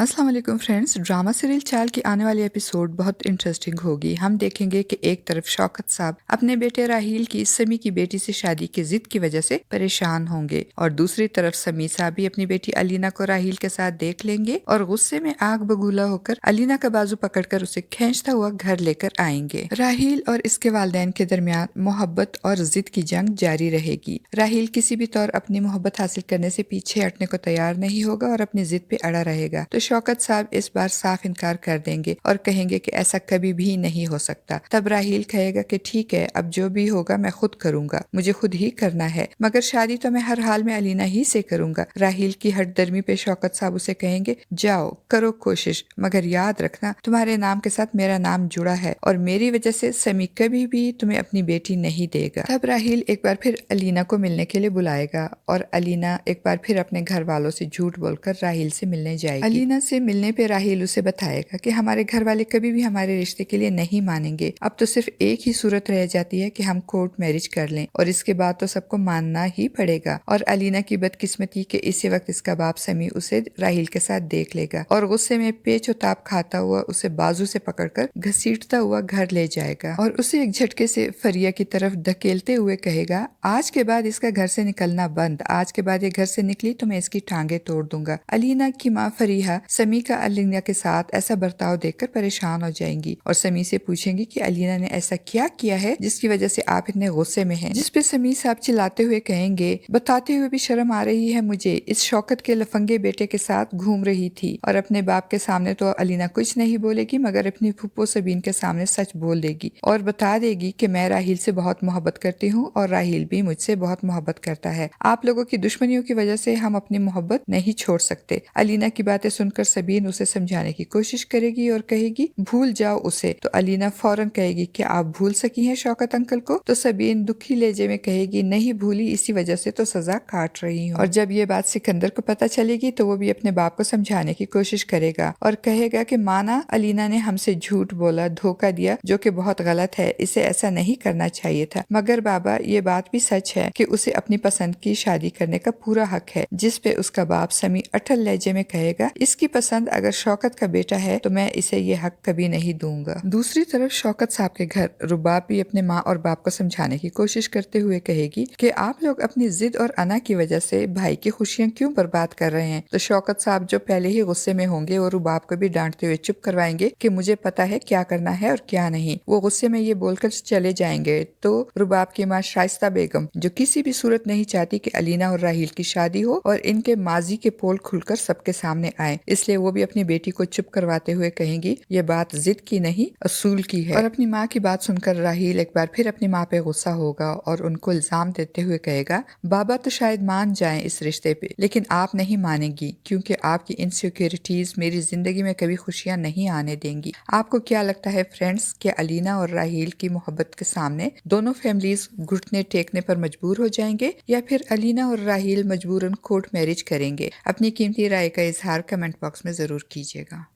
अस्सलाम वालेकुम friends. Drama serial चाल की आने वाली एपिसोड बहुत इंटरेस्टिंग होगी। हम देखेंगे कि एक तरफ शौकत साहब अपने बेटे राहील की समी की बेटी से शादी की जिद की वजह से परेशान होंगे और दूसरी तरफ समी साहब भी अपनी बेटी अलीना को राहील के साथ देख लेंगे और गुस्से में आग बबूला होकर अलीना का बाजू पकड़कर उसे खींचता हुआ घर लेकर आएंगे। राहील और इसके वालिदैन के दरमियान मोहब्बत और जिद की जंग जारी रहेगी। राहील किसी भी तौर अपनी मोहब्बत हासिल करने से पीछे हटने को तैयार नहीं होगा और अपनी जिद पे अड़ा रहेगा। तो शौकत साहब इस बार साफ इनकार कर देंगे और कहेंगे कि ऐसा कभी भी नहीं हो सकता। तब राहील कहेगा कि ठीक है, अब जो भी होगा मैं खुद करूंगा, मुझे खुद ही करना है, मगर शादी तो मैं हर हाल में अलीना ही से करूंगा। राहील की हठधर्मी पे शौकत साहब उसे कहेंगे, जाओ करो कोशिश, मगर याद रखना तुम्हारे नाम के साथ मेरा नाम जुड़ा है और मेरी वजह से समी कभी भी तुम्हें अपनी बेटी नहीं देगा। तब राहील एक बार फिर अलीना को मिलने के लिए बुलाएगा और अलीना एक बार फिर अपने घर वालों से झूठ बोलकर राहील से मिलने जाएगी। अलीना से मिलने पे राहील उसे बताएगा कि हमारे घर वाले कभी भी हमारे रिश्ते के लिए नहीं मानेंगे, अब तो सिर्फ एक ही सूरत रह जाती है कि हम कोर्ट मैरिज कर लें और इसके बाद तो सबको मानना ही पड़ेगा। और अलीना की बदकिस्मती के इसी वक्त इसका बाप समी उसे राहील के साथ देख लेगा और गुस्से में पेच उताप खाता हुआ उसे बाजू से पकड़कर घसीटता हुआ घर ले जाएगा और उसे एक झटके से फरिया की तरफ धकेलते हुए कहेगा, आज के बाद इसका घर से निकलना बंद, आज के बाद ये घर से निकली तो मैं इसकी टांगे तोड़ दूंगा। अलीना की माँ फरीहा समी का अलीना के साथ ऐसा बर्ताव देखकर परेशान हो जाएंगी और समी से पूछेंगी कि अलीना ने ऐसा क्या किया है जिसकी वजह से आप इतने गुस्से में हैं। जिसपे समी साहब चिल्लाते हुए कहेंगे, बताते हुए भी शर्म आ रही है मुझे, इस शौकत के लफंगे बेटे के साथ घूम रही थी और अपने बाप के सामने तो अलीना कुछ नहीं बोलेगी मगर अपनी फूफो सबीन के सामने सच बोल देगी और बता देगी कि मैं राहील से बहुत मोहब्बत करती हूँ और राहील भी मुझसे बहुत मोहब्बत करता है। आप लोगों की दुश्मनियों की वजह से हम अपनी मोहब्बत नहीं छोड़ सकते। अलीना की बातें सुनकर सबीन उसे समझाने की कोशिश करेगी और कहेगी, भूल जाओ उसे। तो अलीना फौरन कहेगी कि आप भूल सकी हैं शौकत अंकल को। तो सबीन दुखी लहजे में कहेगी, नहीं भूली, इसी वजह से तो सजा काट रही हूँ। और जब ये बात सिकंदर को पता चलेगी तो वो भी अपने बाप को समझाने की कोशिश करेगा और कहेगा कि माना अलीना ने हमसे झूठ बोला, धोखा दिया, जो कि बहुत गलत है, इसे ऐसा नहीं करना चाहिए था, मगर बाबा ये बात भी सच है कि उसे अपनी पसंद की शादी करने का पूरा हक है। जिस पे उसका बाप समी अटल लहजे में कहेगा, इसकी पसंद अगर शौकत का बेटा है तो मैं इसे ये हक कभी नहीं दूंगा। दूसरी तरफ शौकत साहब के घर रुबाब भी अपने माँ और बाप को समझाने की कोशिश करते हुए कहेगी कि आप लोग अपनी जिद और अना की वजह से भाई की खुशियाँ क्यों बर्बाद कर रहे हैं। तो शौकत साहब जो पहले ही गुस्से में होंगे वो रुबाब को भी डांटते हुए चुप करवाएंगे कि मुझे पता है क्या करना है और क्या नहीं। वो गुस्से में ये बोलकर चले जाएंगे। तो रुबाब की माँ शाइस्ता बेगम, जो किसी भी सूरत नहीं चाहती कि अलीना और राहील की शादी हो और इनके माजी के पोल खुलकर सबके सामने आए, इसलिए वो भी अपनी बेटी को चुप करवाते हुए कहेंगी, ये बात जिद की नहीं असूल की है। और अपनी माँ की बात सुनकर राहील एक बार फिर अपनी माँ पे गुस्सा होगा और उनको इल्जाम देते हुए कहेगा, बाबा तो शायद मान जाएं इस रिश्ते पे, लेकिन आप नहीं मानेंगी क्योंकि आपकी इनसिक्योरिटीज मेरी जिंदगी में कभी खुशियाँ नहीं आने देंगी। आपको क्या लगता है फ्रेंड्स कि अलीना और राहील की मोहब्बत के सामने दोनों फैमिलीज घुटने टेकने पर मजबूर हो जाएंगे या फिर अलीना और राहील मजबूरन कोर्ट मैरिज करेंगे? अपनी कीमती राय का इजहार कमेंट बॉक्स में जरूर कीजिएगा।